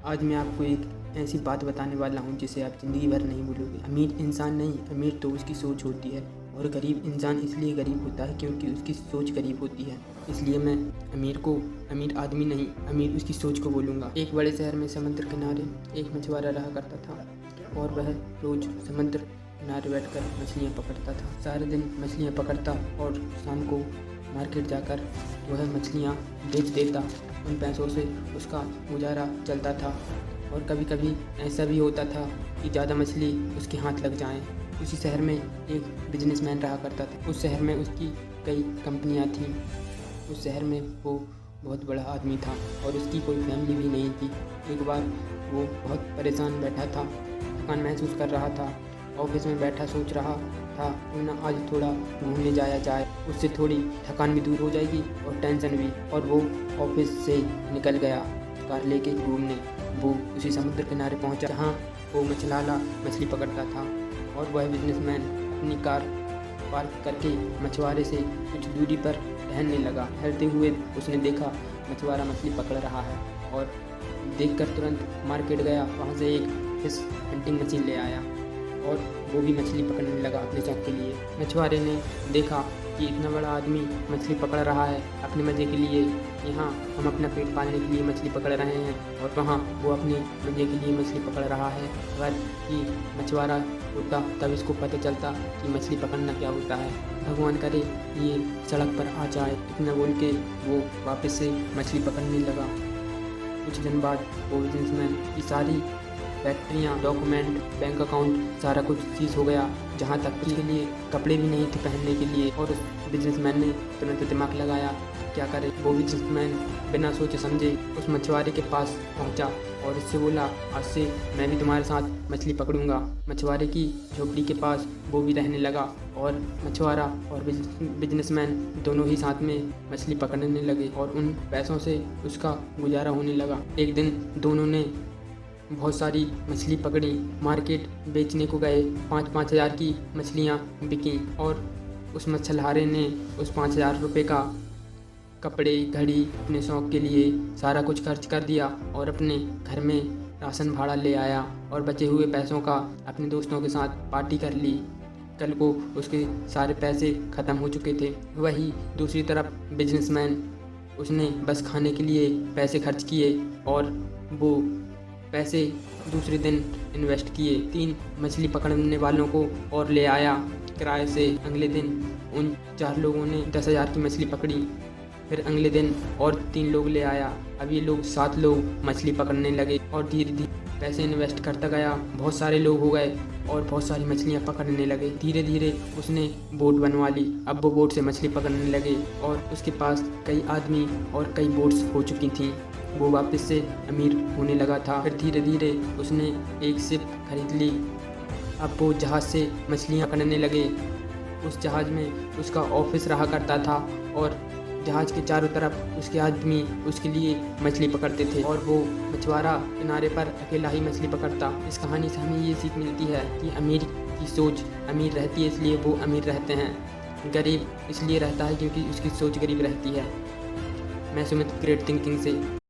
आज मैं आपको एक ऐसी बात बताने वाला हूँ जिसे आप ज़िंदगी भर नहीं भूलोगे। अमीर इंसान नहीं, अमीर तो उसकी सोच होती है, और गरीब इंसान इसलिए गरीब होता है क्योंकि उसकी सोच गरीब होती है। इसलिए मैं अमीर को अमीर आदमी नहीं, अमीर उसकी सोच को बोलूँगा। एक बड़े शहर में समुद्र किनारे एक मछुआरा रहा करता था, और वह रोज़ समुद्र किनारे बैठकर मछलियाँ पकड़ता था। सारे दिन मछलियाँ पकड़ता और शाम को मार्केट जाकर वह मछलियाँ बेच देता। उन पैसों से उसका गुजारा चलता था, और कभी कभी ऐसा भी होता था कि ज़्यादा मछली उसके हाथ लग जाएं। उसी शहर में एक बिजनेसमैन रहा करता था। उस शहर में उसकी कई कंपनियां थीं। उस शहर में वो बहुत बड़ा आदमी था और उसकी कोई फैमिली भी नहीं थी। एक बार वो बहुत परेशान बैठा था, थकान महसूस कर रहा था। ऑफिस में बैठा सोच रहा था क्यों ना आज थोड़ा घूमने जाया जाए, उससे थोड़ी थकान भी दूर हो जाएगी और टेंशन भी। और वो ऑफिस से निकल गया कार लेके घूमने। वो उसी समुद्र किनारे पहुंचा जहाँ वो मछलाला मछली पकड़ता था, और वह बिजनेसमैन अपनी कार पार्क करके मछुआरे से कुछ दूरी पर टहलने लगा। टहलते हुए उसने देखा मछुआरा मछली पकड़ रहा है, और देखकर तुरंत मार्केट गया, वहाँ से एक फिश हंटिंग मशीन ले आया और वो भी मछली पकड़ने लगा अपने शौक के लिए। मछुआरे ने देखा कि इतना बड़ा आदमी मछली पकड़ रहा है अपने मज़े के लिए, यहाँ हम अपना पेट पालने के लिए मछली पकड़ रहे हैं, और वहाँ वो अपने मज़े के लिए मछली पकड़ रहा है। अगर कि मछुआरा होता तब इसको पता चलता कि मछली पकड़ना क्या होता है। भगवान करे ये सड़क पर आ जाए। इतना बोल के वो वापस से मछली पकड़ने लगा। कुछ दिन बाद वो बिजनेसमैन की सारी फैक्ट्रियाँ, डॉक्यूमेंट, बैंक अकाउंट सारा कुछ चीज़ हो गया, जहाँ तक उसके लिए कपड़े भी नहीं थे पहनने के लिए। और उस बिजनेसमैन ने तुरंत दिमाग लगाया क्या करे। वो बिजनेसमैन बिना सोचे समझे उस मछुआरे के पास पहुंचा और उससे बोला, आज से मैं भी तुम्हारे साथ मछली पकड़ूंगा। मछुआरे की झोपड़ी के पास वो भी रहने लगा, और मछुआरा और बिजनेसमैन दोनों ही साथ में मछली पकड़ने लगे, और उन पैसों से उसका गुजारा होने लगा। एक दिन दोनों ने बहुत सारी मछली पकड़ी, मार्केट बेचने को गए। 5-5 हज़ार की मछलियाँ बिकी, और उस मछलहारे ने उस 5,000 रुपये का कपड़े, घड़ी, अपने शौक़ के लिए सारा कुछ खर्च कर दिया, और अपने घर में राशन भाड़ा ले आया, और बचे हुए पैसों का अपने दोस्तों के साथ पार्टी कर ली। कल को उसके सारे पैसे ख़त्म हो चुके थे। वही दूसरी तरफ बिजनेसमैन, उसने बस खाने के लिए पैसे खर्च किए, और वो पैसे दूसरे दिन इन्वेस्ट किए। 3 मछली पकड़ने वालों को और ले आया किराए से। अगले दिन उन 4 लोगों ने 10,000 की मछली पकड़ी। फिर अगले दिन और 3 लोग ले आया। अब ये लोग 7 लोग मछली पकड़ने लगे, और धीरे धीरे पैसे इन्वेस्ट करता गया। बहुत सारे लोग हो गए और बहुत सारी मछलियाँ पकड़ने लगे। धीरे धीरे उसने बोट बनवा ली। अब वो बोट से मछली पकड़ने लगे, और उसके पास कई आदमी और कई बोट्स हो चुकी थीं। वो वापस से अमीर होने लगा था। फिर धीरे धीरे उसने एक शिप खरीद ली। अब वो जहाज़ से मछलियाँ पकड़ने लगे। उस जहाज़ में उसका ऑफिस रहा करता था, और जहाज़ के चारों तरफ उसके आदमी उसके लिए मछली पकड़ते थे, और वो मछुआरा किनारे पर अकेला ही मछली पकड़ता। इस कहानी से हमें ये सीख मिलती है कि अमीर की सोच अमीर रहती है, इसलिए वो अमीर रहते हैं। गरीब इसलिए रहता है क्योंकि उसकी सोच गरीब रहती है। मैं सुमित ग्रेट थिंकिंग से।